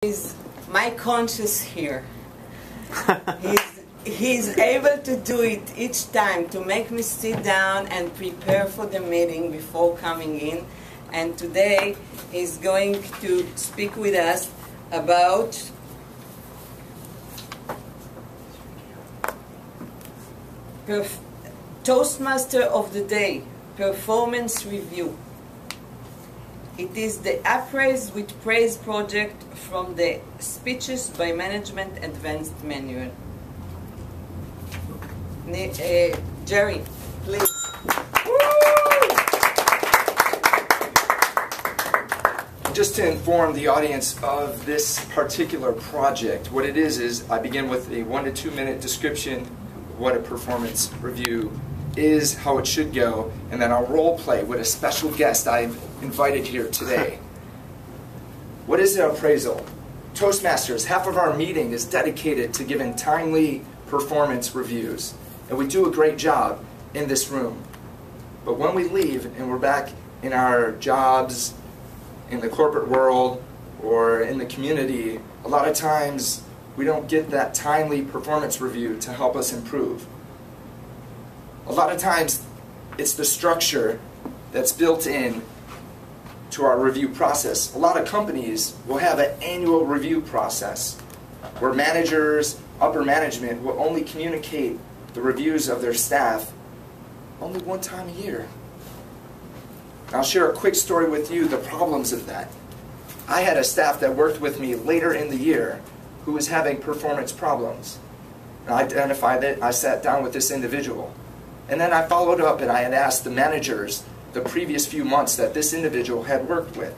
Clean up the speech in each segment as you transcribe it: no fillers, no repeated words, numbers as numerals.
is my conscience here. He's able to do it each time, to make me sit down and prepare for the meeting before coming in. And today he's going to speak with us about Toastmaster of the Day, Performance Review. It is the Appraise with Praise project from the Speeches by Management Advanced Manual. Jerry, please. Just to inform the audience of this particular project, what it is I begin with a 1 to 2 minute description of what a performance review is, how it should go, and then I'll role play with a special guest I've invited here today. What is an appraisal? Toastmasters, half of our meeting is dedicated to giving timely performance reviews, and we do a great job in this room. But when we leave and we're back in our jobs, in the corporate world, or in the community, a lot of times we don't get that timely performance review to help us improve. A lot of times it's the structure that's built in to our review process. A lot of companies will have an annual review process where managers, upper management will only communicate the reviews of their staff only one time a year. I'll share a quick story with you, the problems of that. I had a staff that worked with me later in the year who was having performance problems. I identified it, I sat down with this individual. And then I followed up and I had asked the managers the previous few months that this individual had worked with.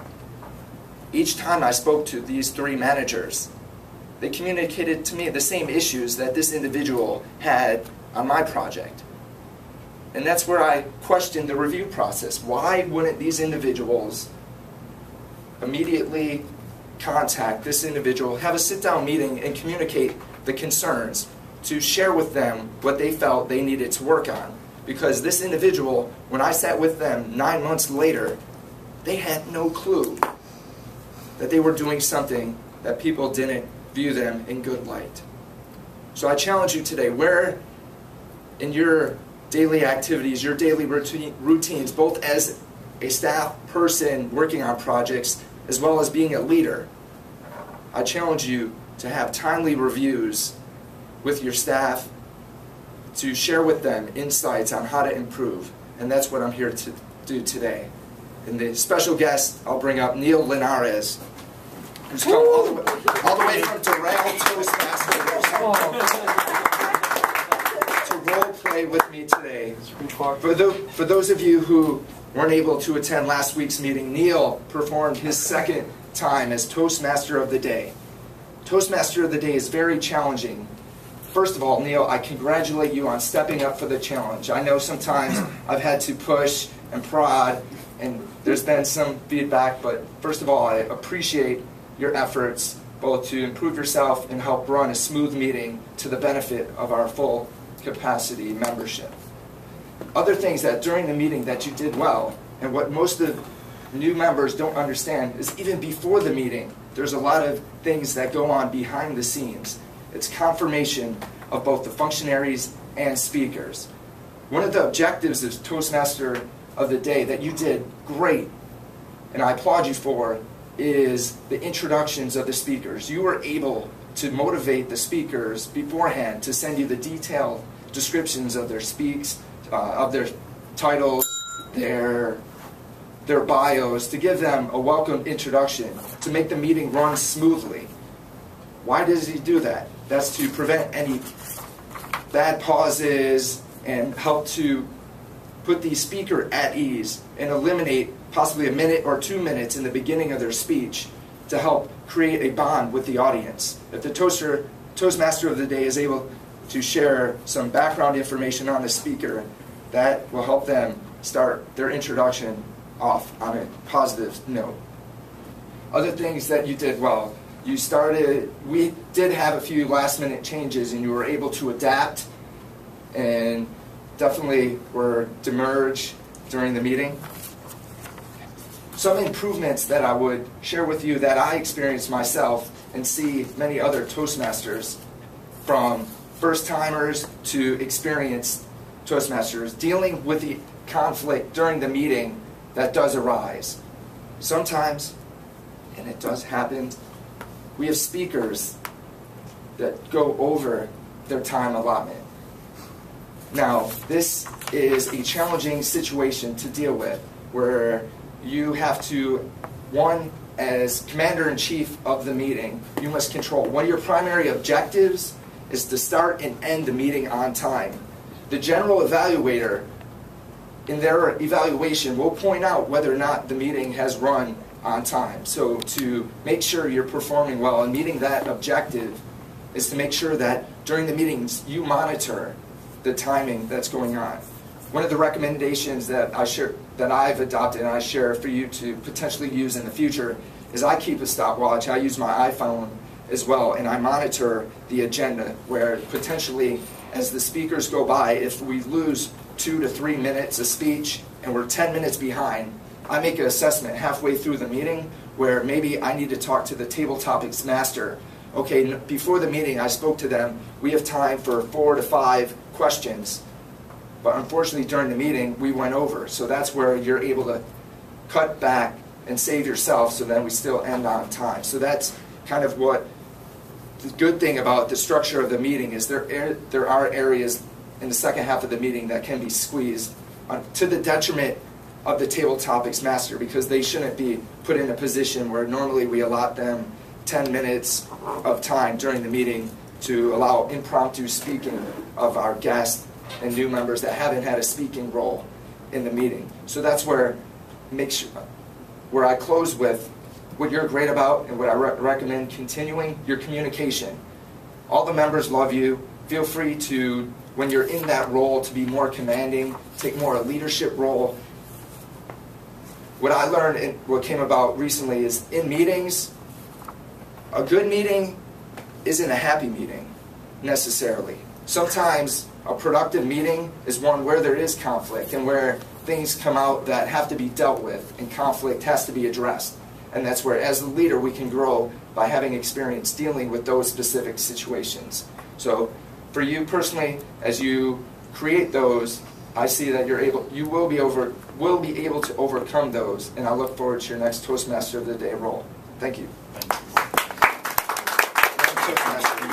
Each time I spoke to these 3 managers, they communicated to me the same issues that this individual had on my project. And that's where I questioned the review process. Why wouldn't these individuals immediately contact this individual, have a sit-down meeting, and communicate the concerns to share with them what they felt they needed to work on? Because this individual, when I sat with them 9 months later, they had no clue that they were doing something that people didn't view them in good light. So I challenge you today, where in your daily activities, your daily routines, both as a staff person working on projects as well as being a leader, I challenge you to have timely reviews with your staff, to share with them insights on how to improve. And that's what I'm here to do today. And the special guest, I'll bring up Neil Linares, who's come all the way from Doral Toastmasters to role play with me today. For those of you who weren't able to attend last week's meeting, Neil performed his second time as Toastmaster of the Day. Toastmaster of the Day is very challenging. First of all, Neil, I congratulate you on stepping up for the challenge. I know sometimes I've had to push and prod, and there's been some feedback, but first of all, I appreciate your efforts both to improve yourself and help run a smooth meeting to the benefit of our full capacity membership. Other things that during the meeting that you did well, and what most of new members don't understand, is even before the meeting, there's a lot of things that go on behind the scenes. It's confirmation of both the functionaries and speakers. One of the objectives of Toastmaster of the Day that you did great, and I applaud you for, is the introductions of the speakers. You were able to motivate the speakers beforehand to send you the detailed descriptions of their speaks, of their titles, their bios, to give them a welcome introduction, to make the meeting run smoothly. Why does he do that? That's to prevent any bad pauses and help to put the speaker at ease and eliminate possibly a minute or 2 minutes in the beginning of their speech to help create a bond with the audience. If the Toastmaster of the Day is able to share some background information on the speaker, that will help them start their introduction off on a positive note. Other things that you did well. We did have a few last minute changes and you were able to adapt and definitely were demurge during the meeting. Some improvements that I would share with you that I experienced myself and see many other Toastmasters, from first-timers to experienced Toastmasters, dealing with the conflict during the meeting that does arise. Sometimes, and it does happen, we have speakers that go over their time allotment. Now, this is a challenging situation to deal with, where you have to, one, as commander-in-chief of the meeting, you must control. One of your primary objectives is to start and end the meeting on time. The general evaluator, in their evaluation, will point out whether or not the meeting has run on time. So to make sure you're performing well and meeting that objective is to make sure that during the meetings you monitor the timing that's going on. One of the recommendations that I've adopted and I share for you to potentially use in the future is I keep a stopwatch. I use my iPhone as well, and I monitor the agenda, where potentially as the speakers go by, if we lose 2 to 3 minutes of speech and we're 10 minutes behind, I make an assessment halfway through the meeting where maybe I need to talk to the table topics master. Okay, before the meeting I spoke to them, we have time for 4 to 5 questions, but unfortunately during the meeting we went over. So that's where you're able to cut back and save yourself, so then we still end on time. So that's kind of what the good thing about the structure of the meeting is. There are areas in the second half of the meeting that can be squeezed to the detriment of the table topics master, because they shouldn't be put in a position where normally we allot them 10 minutes of time during the meeting to allow impromptu speaking of our guests and new members that haven't had a speaking role in the meeting. So that's where I close with what you're great about and what I recommend continuing: your communication. All the members love you. Feel free to, when you're in that role, to be more commanding, take more a leadership role. What I learned and what came about recently is in meetings, a good meeting isn't a happy meeting necessarily. Sometimes a productive meeting is one where there is conflict and where things come out that have to be dealt with and conflict has to be addressed. And that's where, as a leader, we can grow by having experience dealing with those specific situations. So for you personally, as you create those, I see that you will be able to overcome those, and I look forward to your next Toastmaster of the Day role. Thank you. Toastmaster.